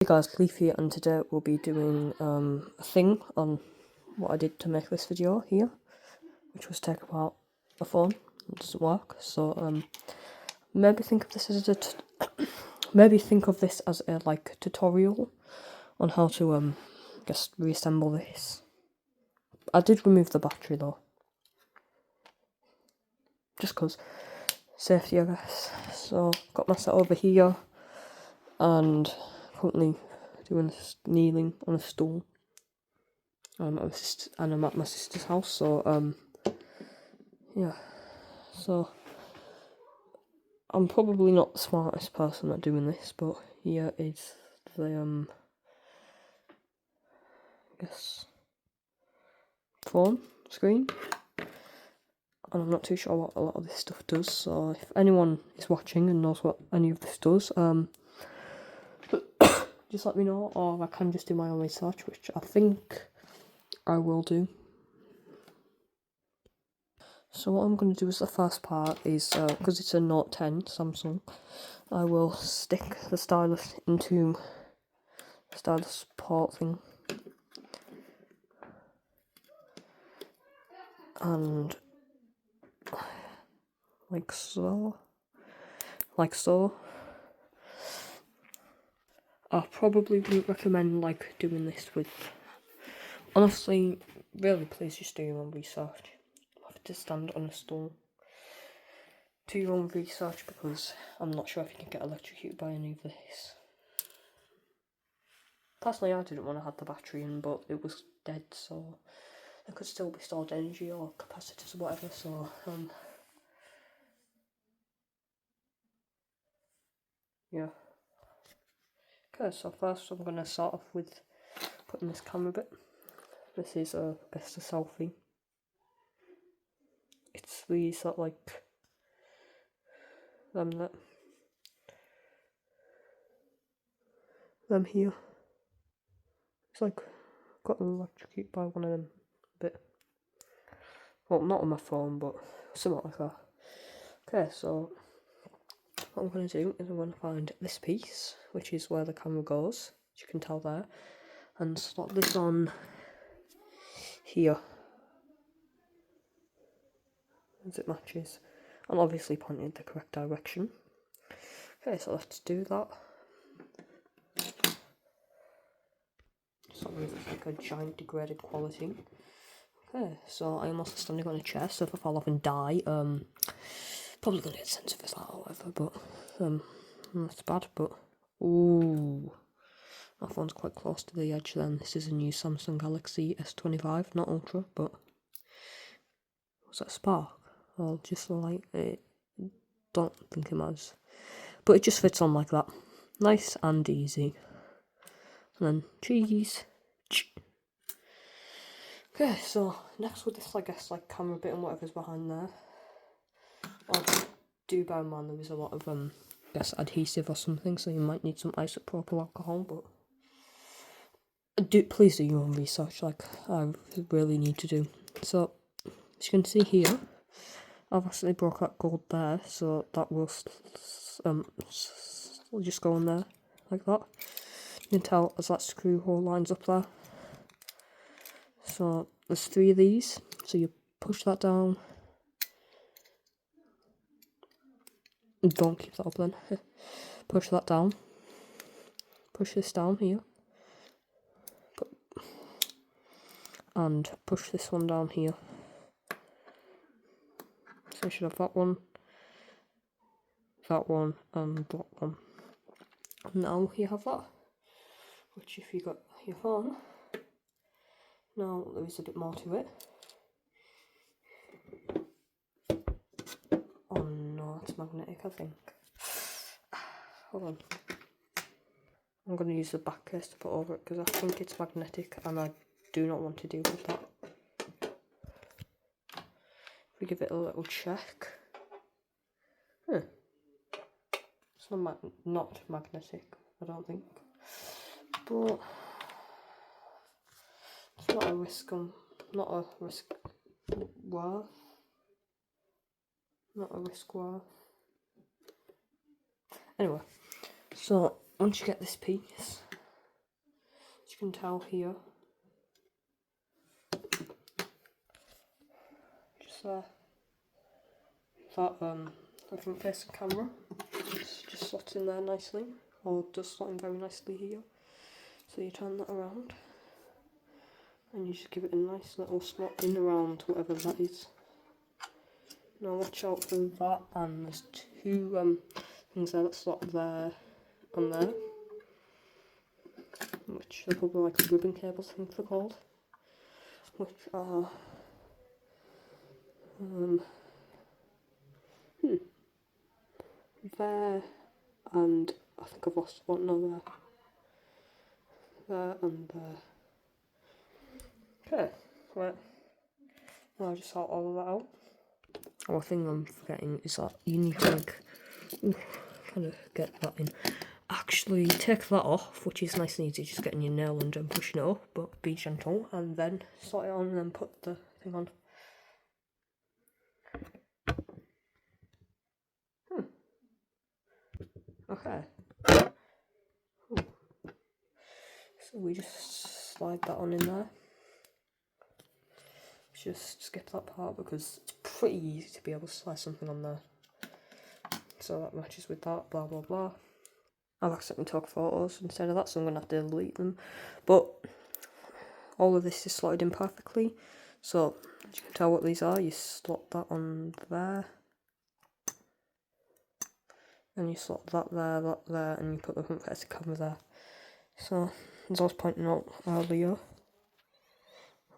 Hey guys, Leaf here, and today we'll be doing a thing on what I did to make this video here, which was take apart a phone. It doesn't work, so maybe think of this as a like tutorial on how to just reassemble this. I did remove the battery though, just cause safety, I guess. So got my set over here, and currently doing this kneeling on a stool. And I'm at my sister's house, so yeah. So I'm probably not the smartest person at doing this, but here is the I guess phone screen. And I'm not too sure what a lot of this stuff does, so if anyone is watching and knows what any of this does, just let me know, or I can just do my own research, which I think I will do. So what I'm going to do as the first part is, because it's a Note 10 Samsung, I will stick the stylus into the stylus port thing. And like so. I probably wouldn't recommend like doing this with, honestly, really please just do your own research. You have to stand on a stool. Do your own research, because I'm not sure if you can get electrocuted by any of this. Personally, I didn't want to have the battery in, but it was dead, so there could still be stored energy or capacitors or whatever, so yeah. Okay, so first I'm going to start off with putting this camera bit. This is best a selfie. It's these that like them here. It's like got electrocuted by one of them a bit. Well, not on my phone, but something like that. Okay, so what I'm going to do is I'm going to find this piece, which is where the camera goes, as you can tell there, and slot this on here as it matches, and obviously point in the correct direction. Okay, so let's do that. Sorry if it's like a giant degraded quality. Okay, so I'm also standing on a chair, so if I fall off and die, probably gonna get sent to that or whatever, but that's bad, but ooh, my phone's quite close to the edge then. This is a new Samsung Galaxy S25, not Ultra, but was that spark? Or just the light? Don't think it matters. But it just fits on like that. Nice and easy. And then cheese. Okay, so next with this, I guess, like camera bit and whatever's behind there. Do bear in mind there is a lot of I guess adhesive or something, so you might need some isopropyl alcohol, but please do your own research, like I really need to do. So as you can see here, I've actually broke that gold there, so that will just go in there like that. You can tell as that screw hole lines up there. So there's 3 of these, so you push that down. Don't keep that up then. Push that down. Push this down here. And push this one down here. So you should have that one, and that one. And now you have that. Which if you got your phone, now there is a bit more to it. Oh no, it's magnetic, I think. Hold on. I'm going to use the back case to put over it because I think it's magnetic and I do not want to deal with that. If we give it a little check. It's not magnetic, I don't think. But it's not a risk worth. Not a risk worth. Anyway, so once you get this piece, can tell here, just that I front facing camera just slots in there nicely, or does slot in very nicely here. So you turn that around and you just give it a nice little slot in around whatever that is. Now watch out for that, and there's two things there that slot there and there, which are probably like ribbon cables, I think they're called, which are there, and I think I've lost one. No, there and there. Okay, right. Now I just sort all of that out. One thing I'm forgetting is that you need to like kind of get that in. Actually take that off, which is nice and easy, just getting your nail under and pushing it up, but be gentle, and then slot it on and then put the thing on. Okay. Ooh. So we just slide that on in there. Just skip that part because it's pretty easy to be able to slide something on there. So that matches with that, blah blah blah. I've accidentally took photos instead of that, so I'm going to have to delete them. But all of this is slotted in perfectly. So as you can tell what these are, you slot that on there. And you slot that there, and you put the front facing camera there. So as I was pointing out earlier,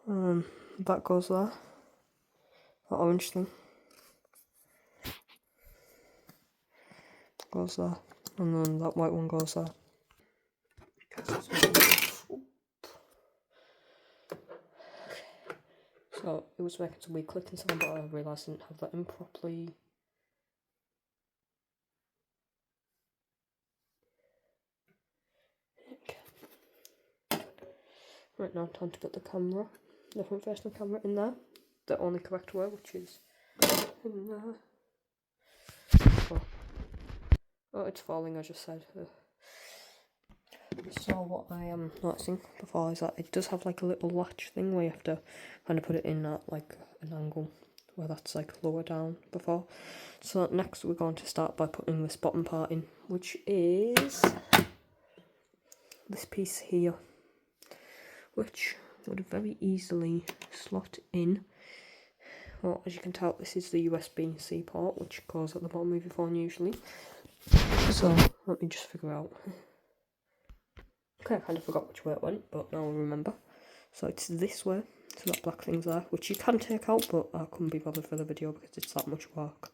that goes there. That orange thing goes there, and then that white one goes there. So it was making some weird clicking sound, but I realised I didn't have that in properly. Okay. Right, now time to put the camera, the front facing camera in there, the only correct way, which is in there. Oh, it's falling, I just said. So what I am noticing before is that it does have like a little latch thing where you have to kind of put it in at like an angle where that's like lower down before. So next we're going to start by putting this bottom part in, which is this piece here, which would very easily slot in. Well, as you can tell, this is the USB-C port, which goes at the bottom of your phone usually. So let me just figure out. Okay, I kind of forgot which way it went, but now I remember. So it's this way, so that black thing's there, which you can take out, but I couldn't be bothered for the video because it's that much work.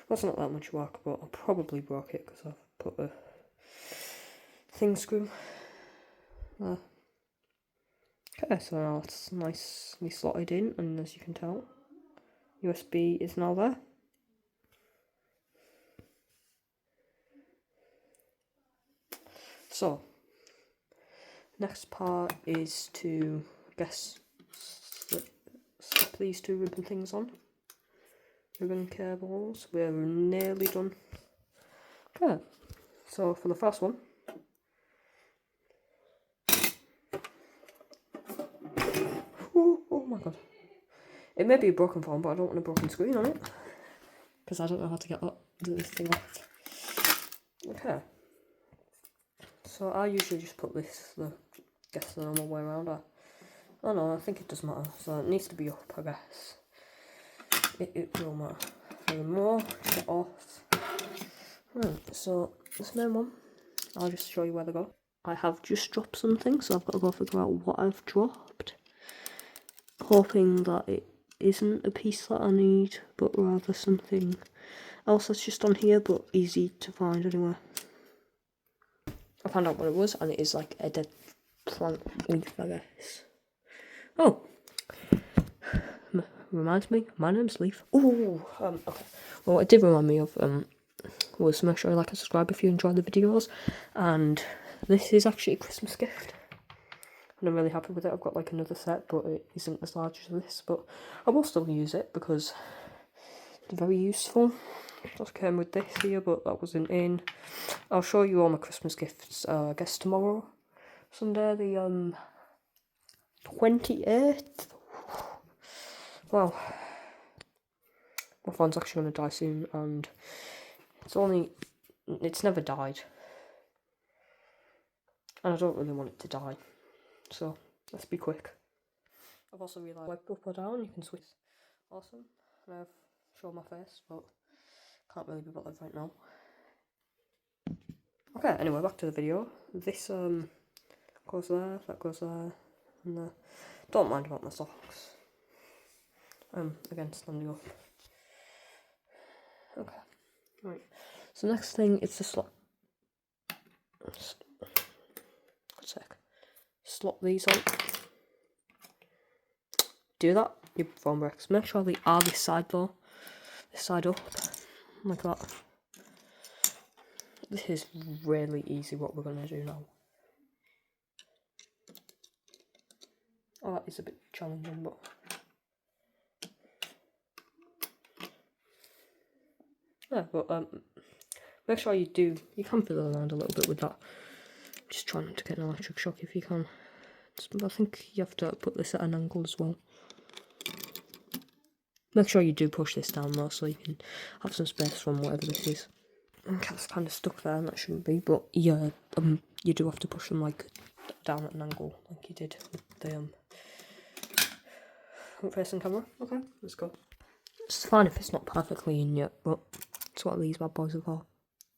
Well, it's not that much work, but I probably broke it because I've put a thing screw there. Okay, so now it's nicely slotted in, and as you can tell, USB is now there. So, next part is to, I guess, slip these two ribbon things on. Ribbon cables, we're nearly done. Okay, so for the first one, oh my god. It may be a broken phone, but I don't want a broken screen on it, because I don't know how to get this thing off. Okay. So I usually just put this, the normal way around. Oh no, I think it does matter. So it needs to be up, I guess. It will matter. Any more, get off. Right, so this main one, I'll just show you where they go. I have just dropped something, so I've got to go figure out what I've dropped. Hoping that it isn't a piece that I need, but rather something else that's just on here, but easy to find anyway. I found out what it was, and it is like a dead plant leaf, I guess. Oh! Reminds me, my name's Leaf. Ooh, okay. Well, what it did remind me of, was make sure you like and subscribe if you enjoy the videos, and this is actually a Christmas gift, and I'm really happy with it. I've got like another set, but it isn't as large as this, but I will still use it because it's very useful. Just came with this here, but that wasn't in. I'll show you all my Christmas gifts, I guess tomorrow, Sunday the 28th. Wow. My phone's actually going to die soon, and it's never died. And I don't really want it to die, so let's be quick. I've also realised wipe up or down, you can switch. Awesome. And I've shown my face, but can't really be bothered right now. Okay, anyway, back to the video. This goes there, that goes there, and there. Don't mind about my socks. Again, standing up. Okay, right. So next thing is to slot. One sec. Slot these on. Do that. Your phone breaks. Make sure they are this side though. This side up, like that. This is really easy. What we're gonna do now. Oh, that is a bit challenging, but. Yeah, but make sure you can fiddle around a little bit with that. Just try not to get an electric shock if you can. But I think you have to put this at an angle as well. Make sure you do push this down though, so you can have some space from whatever this is. Okay, that's kind of stuck there, and that shouldn't be, but yeah, you do have to push them like down at an angle, like you did with the front facing camera. Okay, let's go. It's fine if it's not perfectly in yet, but that's what these bad boys are for.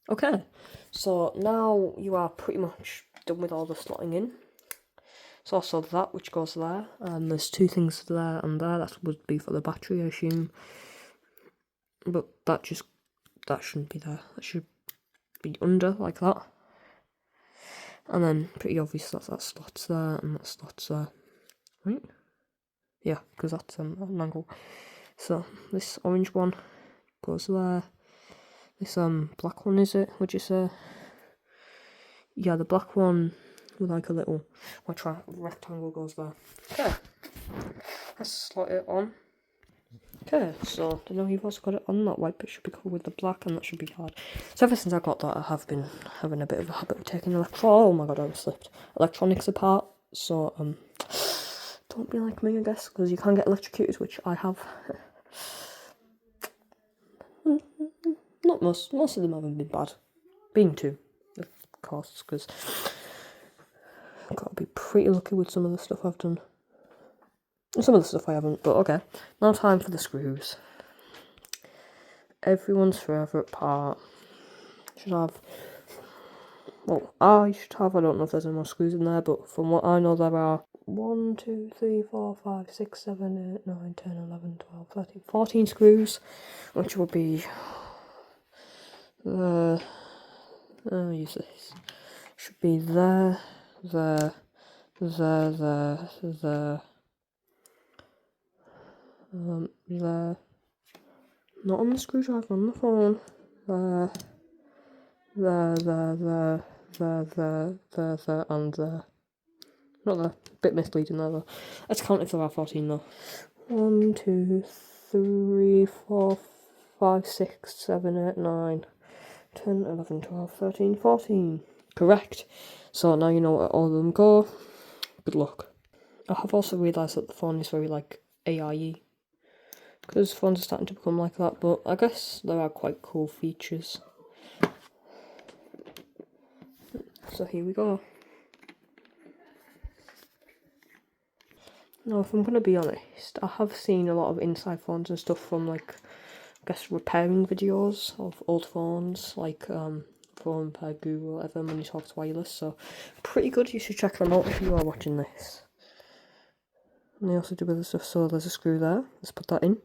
Okay, so now you are pretty much done with all the slotting in. It's also that which goes there, and there's two things there and there. That would be for the battery, I assume. But that shouldn't be there. That should be under like that. And then pretty obvious that slot's there and that slot's there, right? Yeah, because that's an angle. So this orange one goes there. This black one, is it? Would you say? Yeah, the black one with like a little rectangle goes there. Okay, let's slot it on. Okay, so I know you've also got it on that white, but it should be covered with the black, and that should be hard. So ever since I got that, I have been having a bit of a habit of taking oh my god, I slipped electronics apart. So don't be like me, I guess, because you can get electrocuted, which I have. Not most of them haven't been bad. Been two, of course, because I've got to be pretty lucky with some of the stuff I've done. And some of the stuff I haven't, but okay. Now time for the screws. Everyone's favourite part. Should have, well, I don't know if there's any more screws in there, but from what I know there are 1, 2, 3, 4, 5, 6, 7, 8, 9, 10, 11, 12, 13, 14 screws, which will be I'll use this. Should be there. Not on the screwdriver, on the phone. There, and there. Not there. Bit misleading there though. Let's count if there are 14 though. 1, 2, 3, 4, 5, 6, 7, 8, 9, 10, 11, 12, 13, 14. Correct. So now you know where all of them go. Good luck. I have also realised that the phone is very like AI-y, because phones are starting to become like that, but I guess there are quite cool features. So here we go. Now, if I'm going to be honest, I have seen a lot of inside phones and stuff from like, I guess, repairing videos of old phones, like Phone Repair Guru or whatever, Money Talks Wireless, so pretty good. You should check them out if you are watching this. And they also do other stuff, so there's a screw there. Let's put that in.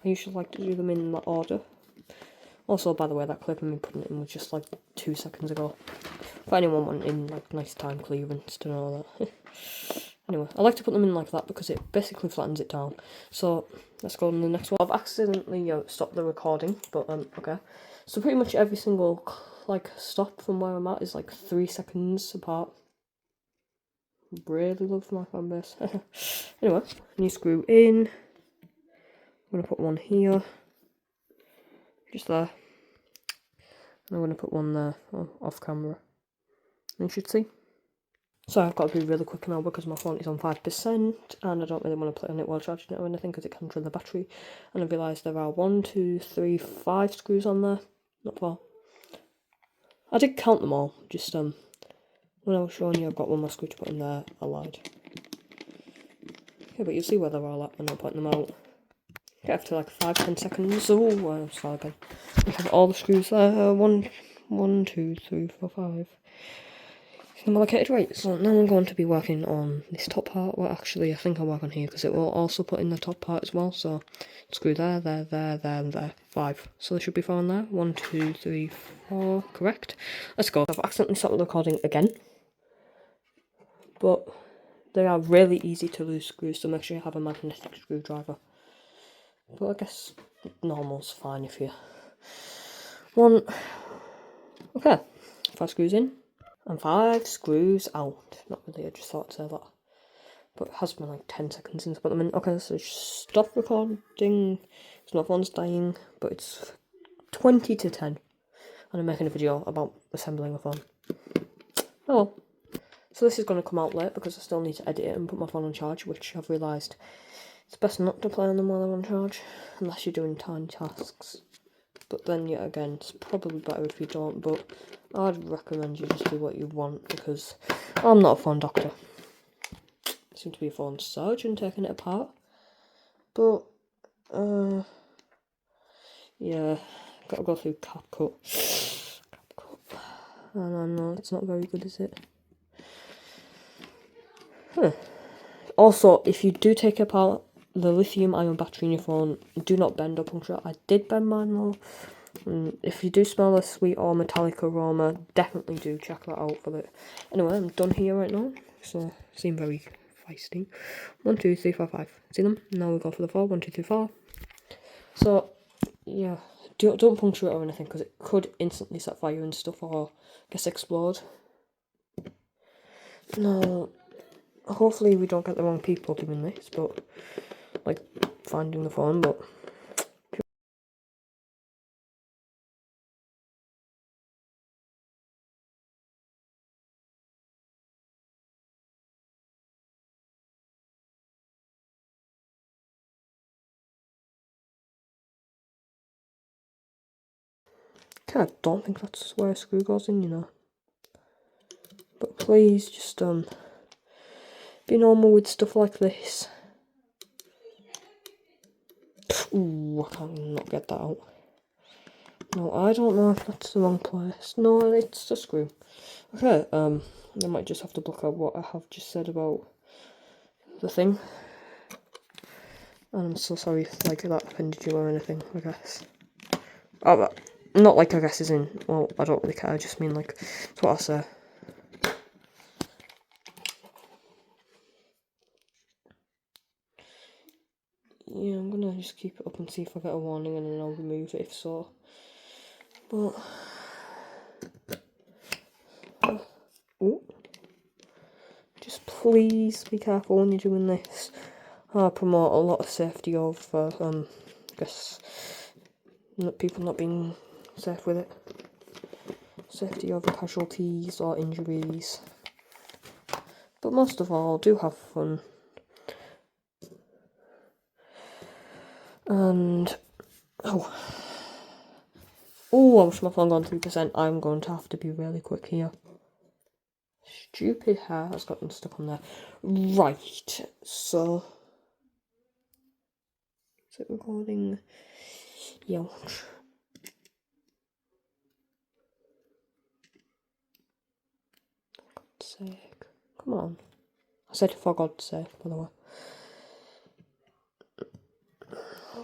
I usually like to do them in that order. Also, by the way, that clip of me putting it in was just like 2 seconds ago. For anyone wanting like nice time clearance to know that. Anyway, I like to put them in like that because it basically flattens it down. So let's go on the next one. I've accidentally stopped the recording, but okay. So pretty much every single like stop from where I'm at is like 3 seconds apart. Really love my fan base. Anyway, new screw in. I'm gonna put one here, just there. And I'm gonna put one there off camera. you should see. So I've got to be really quick now because my phone is on 5% and I don't really want to play on it while charging it or anything because it can drain the battery. And I realised there are 1, 2, 3, 5 screws on there. Not 4. I did count them all, just when I was showing you I've got one more screw to put in there, I lied. Okay, but you'll see where they're all at when I'm putting them out. Okay, after like 5-10 seconds, I'm sorry again. We have all the screws there, 1, 2, 3, 4, 5. I'm allocated right, so now I'm going to be working on this top part. Well, actually, I think I'll work on here because it will also put in the top part as well. So, screw there, there, there, there, and there. 5. So there should be 4 on there. 1, 2, 3, 4. Correct. Let's go. I've accidentally stopped the recording again. But they are really easy to lose screws, so make sure you have a magnetic screwdriver. But I guess normal's fine if you want. Okay. 5 screws in. And 5 screws out. Not really, I just thought to say that. But it has been like 10 seconds since I put them in. Okay, so stop recording. It's my phone's dying, but it's 20 to 10. And I'm making a video about assembling a phone. Oh well. So this is going to come out late because I still need to edit it and put my phone on charge, which I've realised it's best not to play on them while I'm on charge, unless you're doing tiny tasks. But then, yet again, it's probably better if you don't, but I'd recommend you just do what you want, because I'm not a phone doctor. I seem to be a phone surgeon taking it apart. But, yeah, gotta go through CapCut. And I know it's not very good, is it? Also, if you do take apart the lithium-ion battery in your phone, do not bend or puncture. I did bend mine though. If you do smell a sweet or metallic aroma, definitely do check that out for it. Anyway, I'm done here right now, so seem very feisty. 1, 2, 3, 4, 5. See them? Now we go for the 4. 1, 2, 3, 4. So, yeah, don't puncture it or anything, because it could instantly set fire and stuff, or I guess explode. No. Hopefully we don't get the wrong people doing this, but, like, finding the phone, but... Okay, I don't think that's where a screw goes in, you know. But please, just, be normal with stuff like this. Ooh, I can't not get that out. No, I don't know if that's the wrong place. No, it's the screw. Okay, I might just have to block out what I have just said about the thing. And I'm so sorry if, like, that offended you or anything, I guess. Oh, but not like I guess as in, well, I don't really care, I just mean, like, that's what I say. Yeah, I'm gonna just keep it up and see if I get a warning and then I'll remove it if so. But... ooh. Just please be careful when you're doing this. I promote a lot of safety over, I guess, people not being safe with it. Safety over casualties or injuries. But most of all, do have fun. And, oh, I wish my phone gone 3%. I'm going to have to be really quick here. Stupid hair has gotten stuck on there. Right, so... is it recording? Youch. For God's sake. Come on. I said for God's sake, by the way.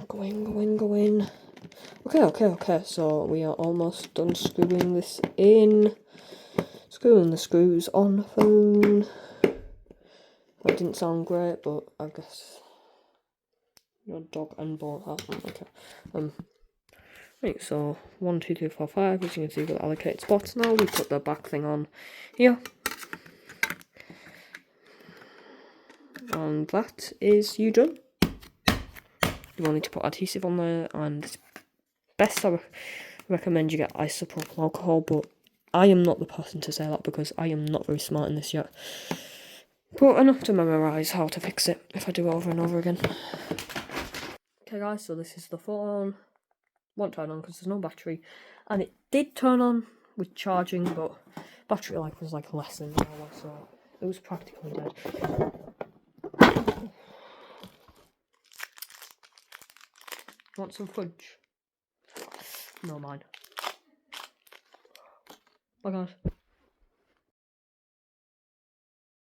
Go in. Okay, so we are almost done screwing this in. Screwing the screws on the phone. That didn't sound great, but I guess your dog and ball have them. Okay. Right, so 1, 2, 3, 4, 5. As you can see, we've got allocated spots now. We put the back thing on here. And that is you done. You will need to put adhesive on there, and it's best I recommend you get isopropyl alcohol, but I am not the person to say that because I am not very smart in this yet. But enough to memorise how to fix it if I do it over and over again. Okay guys, so this is the phone. Won't turn on because there's no battery. And it did turn on with charging, but battery life was like less than an hour, so it was practically dead. Want some fudge? No, mine. Bye guys.